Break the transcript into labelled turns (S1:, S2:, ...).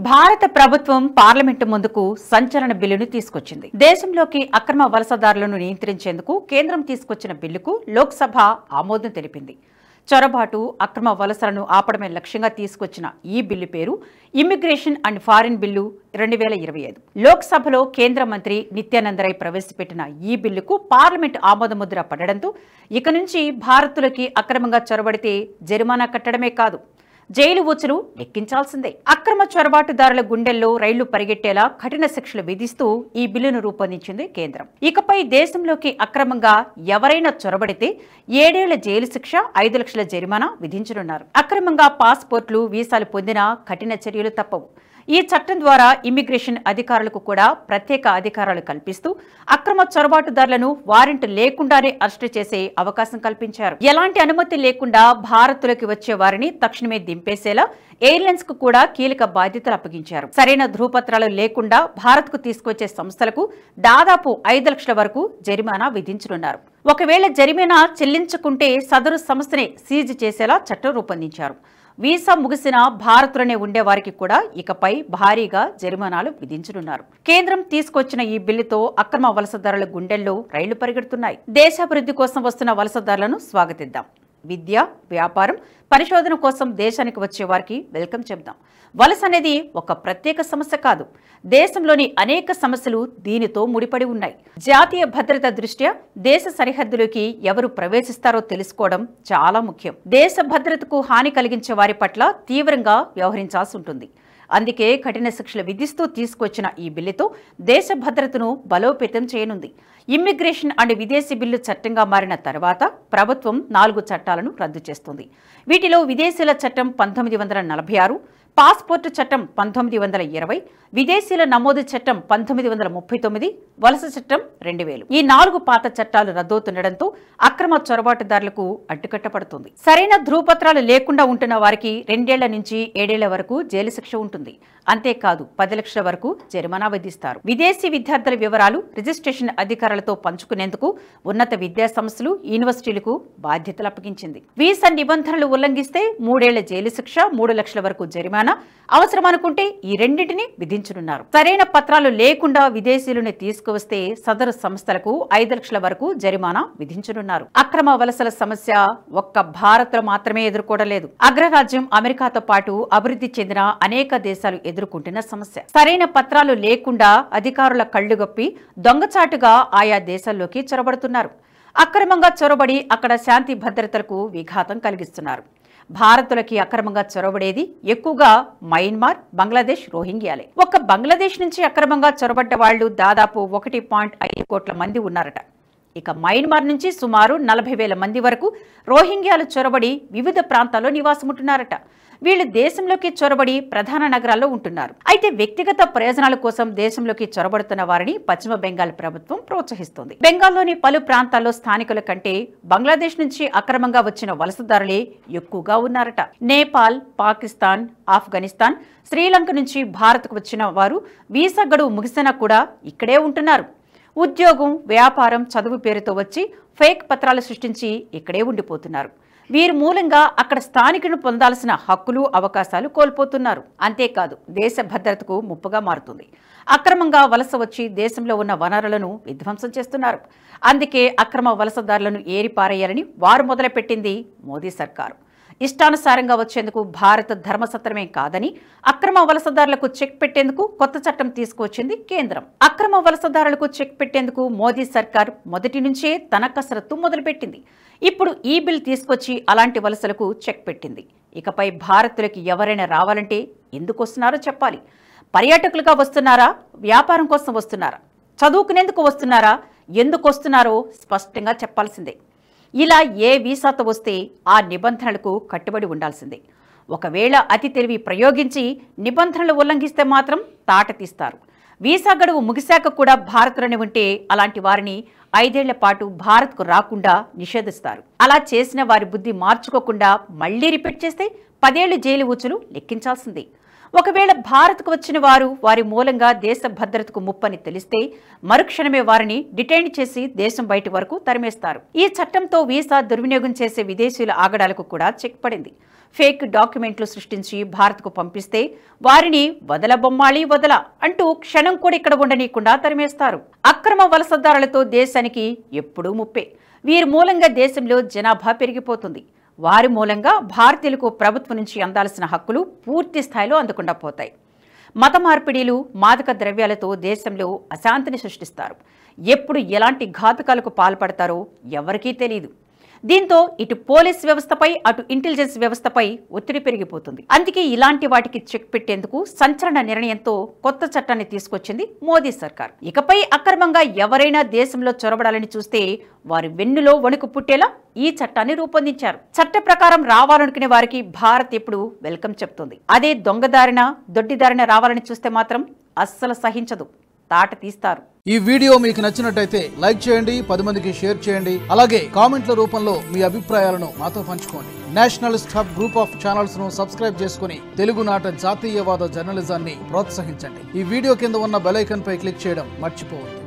S1: భారత ప్రభుత్వం పార్లమెంటు ముందుకు సంచలన బిల్లును తీసుకొచ్చింది. దేశంలోకి అక్రమ వలసదారులను నియంత్రించేందుకు కేంద్రం తీసుకొచ్చిన బిల్లుకు లోక్సభ ఆమోదం తెలిపింది. చొరబాటు, అక్రమ వలసలను ఆపడమే లక్ష్యంగా తీసుకొచ్చిన ఈ బిల్లు పేరు ఇమ్మిగ్రేషన్ అండ్ ఫారిన్ బిల్లు 2025. లోక్సభలో కేంద్ర మంత్రి నిత్యానంద రాయ్ ప్రవేశపెట్టిన ఈ బిల్లుకు పార్లమెంటు ఆమోదముద్ర పడడంతో ఇక నుంచి భారత్లోకి అక్రమంగా చొరబడితే జరిమానా కట్టడమే కాదు, జైలు ఊచలు లెక్కించాల్సిందే. అక్రమ చొరబాటుదారుల గుండెల్లో రైళ్లు పరిగెట్టేలా కఠిన శిక్షలు విధిస్తూ ఈ బిల్లును రూపొందించింది కేంద్రం. ఇకపై దేశంలోకి అక్రమంగా ఎవరైనా చొరబడితే 7 ఏళ్ల జైలు శిక్ష, 5 లక్షల జరిమానా విధించనున్నారు. అక్రమంగా పాస్పోర్ట్లు, వీసాలు పొందినా కఠిన చర్యలు తప్పవు. ఈ చట్టం ద్వారా ఇమ్మిగ్రేషన్ అధికారులకు కూడా ప్రత్యేక అధికారాలు కల్పిస్తూ అక్రమ చొరబాటుదారులను వారెంట్ లేకుండానే అరెస్టు చేసే అవకాశం కల్పించారు. ఎలాంటి అనుమతి లేకుండా భారత్లోకి వచ్చే వారిని తక్షణమే దింపేసేలా ఎయిర్లైన్స్ కు కూడా కీలక బాధ్యతలు అప్పగించారు. సరైన ధృవపత్రాలు లేకుండా భారత్ కు తీసుకొచ్చే సంస్థలకు దాదాపు 5 లక్షల వరకు జరిమానా విధించనున్నారు. ఒకవేళ జరిమానా చెల్లించకుంటే సదరు సంస్థనే సీజ్ చేసేలా చట్టం రూపొందించారు. వీసా ముగిసిన భారత్లోనే ఉండే వారికి కూడా ఇకపై భారీగా జరిమానాలు విధించనున్నారు. కేంద్రం తీసుకొచ్చిన ఈ బిల్లుతో అక్రమ వలసదారుల గుండెల్లో రైళ్లు పరిగెడుతున్నాయి. దేశాభివృద్ధి కోసం వస్తున్న వలసదారులను స్వాగతిద్దాం. విద్య, వ్యాపారం, పరిశోధన కోసం దేశానికి వచ్చే వారికి వెల్కమ్ చెప్దాం. వలస అనేది ఒక ప్రత్యేక సమస్య కాదు, దేశంలోని అనేక సమస్యలు దీనితో ముడిపడి ఉన్నాయి. జాతీయ భద్రత దృష్ట్యా దేశ సరిహద్దులోకి ఎవరు ప్రవేశిస్తారో తెలుసుకోవడం చాలా ముఖ్యం. దేశ భద్రతకు హాని కలిగించే వారి పట్ల తీవ్రంగా వ్యవహరించాల్సి ఉంటుంది. అందుకే కఠిన శిక్షలు విధిస్తూ తీసుకొచ్చిన ఈ బిల్లుతో దేశ భద్రతను బలోపేతం చేయనుంది. ఇమ్మిగ్రేషన్ అండ్ విదేశీ బిల్లు చట్టంగా మారిన తర్వాత ప్రభుత్వం 4 చట్టాలను రద్దు చేస్తుంది. వీటిలో విదేశీయుల చట్టం 1946, పాస్పోర్టు చట్టం 1920, విదేశీయుల నమోదు చట్టం 1939, వలస చట్టం 2000. ఈ 4 పాత చట్టాలు రద్దవుతుండటంతో అక్రమ చొరబాటుదారులకు అడ్డుకట్టపడుతుంది. సరైన ధృవపత్రాలు లేకుండా ఉంటున్న వారికి 2 ఏళ్ల నుంచి 7 ఏళ్ల వరకు జైలు శిక్ష ఉంటుంది. అంతేకాదు 10 లక్షల వరకు జరిమానా విధిస్తారు. విదేశీ విద్యార్థుల వివరాలు రిజిస్ట్రేషన్ అధికారులతో పంచుకునేందుకు ఉన్నత విద్యా సంస్థలు, యూనివర్సిటీలకు బాధ్యతలు అప్పగించింది. వీసా నిబంధనలు ఉల్లంఘిస్తే 3 ఏళ్ల జైలు శిక్ష, 3 లక్షల వరకు జరిమానా అవసరమనుకుంటే ఈ రెండింటిని విధించనున్నారు. సరైన పత్రాలు లేకుండా విదేశీయులను తీసుకువస్తే సదరు సంస్థలకు 5 లక్షల వరకు జరిమానా విధించనున్నారు. అక్రమ వలసల సమస్య ఒక్క భారత్ లో మాత్రమే ఎదుర్కోవడలేదు. అగ్రరాజ్యం అమెరికాతో పాటు అభివృద్ధి చెందిన అనేక దేశాలు ఎదుర్కొంటున్న సమస్య. సరైన పత్రాలు లేకుండా అధికారుల కళ్లుగప్పి దొంగచాటుగా ఆయా దేశాల్లోకి చొరబడుతున్నారు. అక్రమంగా చొరబడి అక్కడ శాంతి భద్రతలకు విఘాతం కలిగిస్తున్నారు. భారత్లోకి అక్రమంగా చొరబడేది ఎక్కువగా మయన్మార్, బంగ్లాదేశ్, రోహింగ్యాలే. ఒక్క బంగ్లాదేశ్ నుంచి అక్రమంగా చొరబడ్డ వాళ్లు దాదాపు 1.5 కోట్ల మంది ఉన్నారట. ఇక మయన్మార్ నుంచి సుమారు 40,000 మంది వరకు రోహింగ్యాలు చొరబడి వివిధ ప్రాంతాల్లో నివాసముంటున్నారట. వీళ్లు దేశంలోకి చొరబడి ప్రధాన నగరాల్లో ఉంటున్నారు. అయితే వ్యక్తిగత ప్రయోజనాల కోసం దేశంలోకి చొరబడుతున్న వారిని పశ్చిమ బెంగాల్ ప్రభుత్వం ప్రోత్సహిస్తోంది. బెంగాల్లోని పలు ప్రాంతాల్లో స్థానికుల కంటే బంగ్లాదేశ్ నుంచి అక్రమంగా వచ్చిన వలసదారులే ఎక్కువగా ఉన్నారట. నేపాల్, పాకిస్తాన్, ఆఫ్ఘనిస్తాన్, శ్రీలంక నుంచి భారత్కు వచ్చిన వారు వీసా గడువు ముగిసినా కూడా ఇక్కడే ఉంటున్నారు. ఉద్యోగం, వ్యాపారం, చదువు పేరుతో వచ్చి ఫేక్ పత్రాలు సృష్టించి ఇక్కడే ఉండిపోతున్నారు. వీరి మూలంగా అక్కడ స్థానికులను పొందాల్సిన హక్కులు, అవకాశాలు కోల్పోతున్నారు. అంతేకాదు దేశ భద్రతకు ముప్పుగా మారుతుంది. అక్రమంగా వలస వచ్చి దేశంలో ఉన్న వనరులను విధ్వంసం చేస్తున్నారు. అందుకే అక్రమ వలసదారులను ఏరిపారేయాలని వారు మొదలుపెట్టింది మోదీ సర్కారు. ఇష్టానుసారంగా వచ్చేందుకు భారత ధర్మసత్రమే కాదని అక్రమ వలసదారులకు చెక్ పెట్టేందుకు కొత్త చట్టం తీసుకువచ్చింది కేంద్రం. అక్రమ వలసదారులకు చెక్ పెట్టేందుకు మోదీ సర్కార్ మొదటి నుంచే తన కసరత్తు మొదలుపెట్టింది. ఇప్పుడు ఈ బిల్ తీసుకొచ్చి అలాంటి వలసలకు చెక్ పెట్టింది. ఇకపై భారత్లోకి ఎవరైనా రావాలంటే ఎందుకు వస్తున్నారో చెప్పాలి. పర్యాటకులుగా వస్తున్నారా, వ్యాపారం కోసం వస్తున్నారా, చదువుకునేందుకు వస్తున్నారా, ఎందుకు వస్తున్నారో స్పష్టంగా చెప్పాల్సిందే. ఇలా ఏ వీసాతో వస్తే ఆ నిబంధనలకు కట్టుబడి ఉండాల్సిందే. ఒకవేళ అతి తెలివి ప్రయోగించి నిబంధనలు ఉల్లంఘిస్తే మాత్రం తాట తీస్తారు. వీసా గడువు ముగిశాక కూడా భారత్లోనే ఉంటే అలాంటి వారిని 5 ఏళ్ల పాటు భారత్కు రాకుండా నిషేధిస్తారు. అలా చేసిన వారి బుద్ధి మార్చుకోకుండా మళ్లీ రిపీట్ చేస్తే 10 ఏళ్లు జైలు ఊచులు లెక్కించాల్సిందే. ఒకవేళ భారత్కు వచ్చిన వారు వారి మూలంగా దేశ భద్రతకు ముప్పని తెలిస్తే మరుక్షణమే వారిని డిటైన్ చేసి దేశం బయటి వరకు తరిమేస్తారు. ఈ చట్టంతో వీసా దుర్వినియోగం చేసే విదేశీయుల ఆగడాలకు కూడా చెక్ పడింది. ఫేక్ డాక్యుమెంట్లు సృష్టించి భారత్కు పంపిస్తే వారిని వదల అంటూ క్షణం కూడా ఇక్కడ ఉండనీయకుండా తరిమేస్తారు. అక్రమ వలసదారులతో దేశానికి ఎప్పుడూ ముప్పే. వీరి మూలంగా దేశంలో జనాభా పెరిగిపోతుంది. వారి మూలంగా భారతీయులకు ప్రభుత్వం నుంచి అందాల్సిన హక్కులు పూర్తి స్థాయిలో అందకుండా పోతాయి. మత మార్పిడిలు, మాదక ద్రవ్యాలతో దేశంలో అశాంతిని సృష్టిస్తారు. ఎప్పుడు ఎలాంటి ఘాతుకాలకు పాల్పడతారో ఎవరికీ తెలియదు. దీంతో ఇటు పోలీస్ వ్యవస్థపై అటు ఇంటెలిజెన్స్ వ్యవస్థపై ఒత్తిడి పెరిగిపోతుంది. అందుకే ఇలాంటి వాటికి చెక్ పెట్టేందుకు సంచలన నిర్ణయంతో కొత్త చట్టాన్ని తీసుకొచ్చింది మోదీ సర్కార్. ఇకపై అక్రమంగా ఎవరైనా దేశంలో చొరబడాలని చూస్తే వారి వెన్నులో వణుకు పుట్టేలా ఈ చట్టాన్ని రూపొందించారు. చట్ట ప్రకారం రావాలనుకునే వారికి భారత్ ఎప్పుడు వెల్కమ్ చెప్తుంది. అదే దొంగదారిన దొడ్డిదారిన రావాలని చూస్తే మాత్రం అస్సలు సహించదు, తాట తీస్తారు.
S2: ఈ వీడియో మీకు నచ్చినట్టయితే లైక్ చేయండి, 10 మందికి షేర్ చేయండి. అలాగే కామెంట్ల రూపంలో మీ అభిప్రాయాలను మాతో పంచుకోండి. Nationalist hub group of channels ను సబ్స్క్రైబ్ చేసుకుని తెలుగునాట జాతీయవాద జర్నలిజాన్ని ప్రోత్సహించండి. ఈ వీడియో కింద ఉన్న బెల్ ఐకాన్ పై క్లిక్ చేయడం మర్చిపోవద్దు.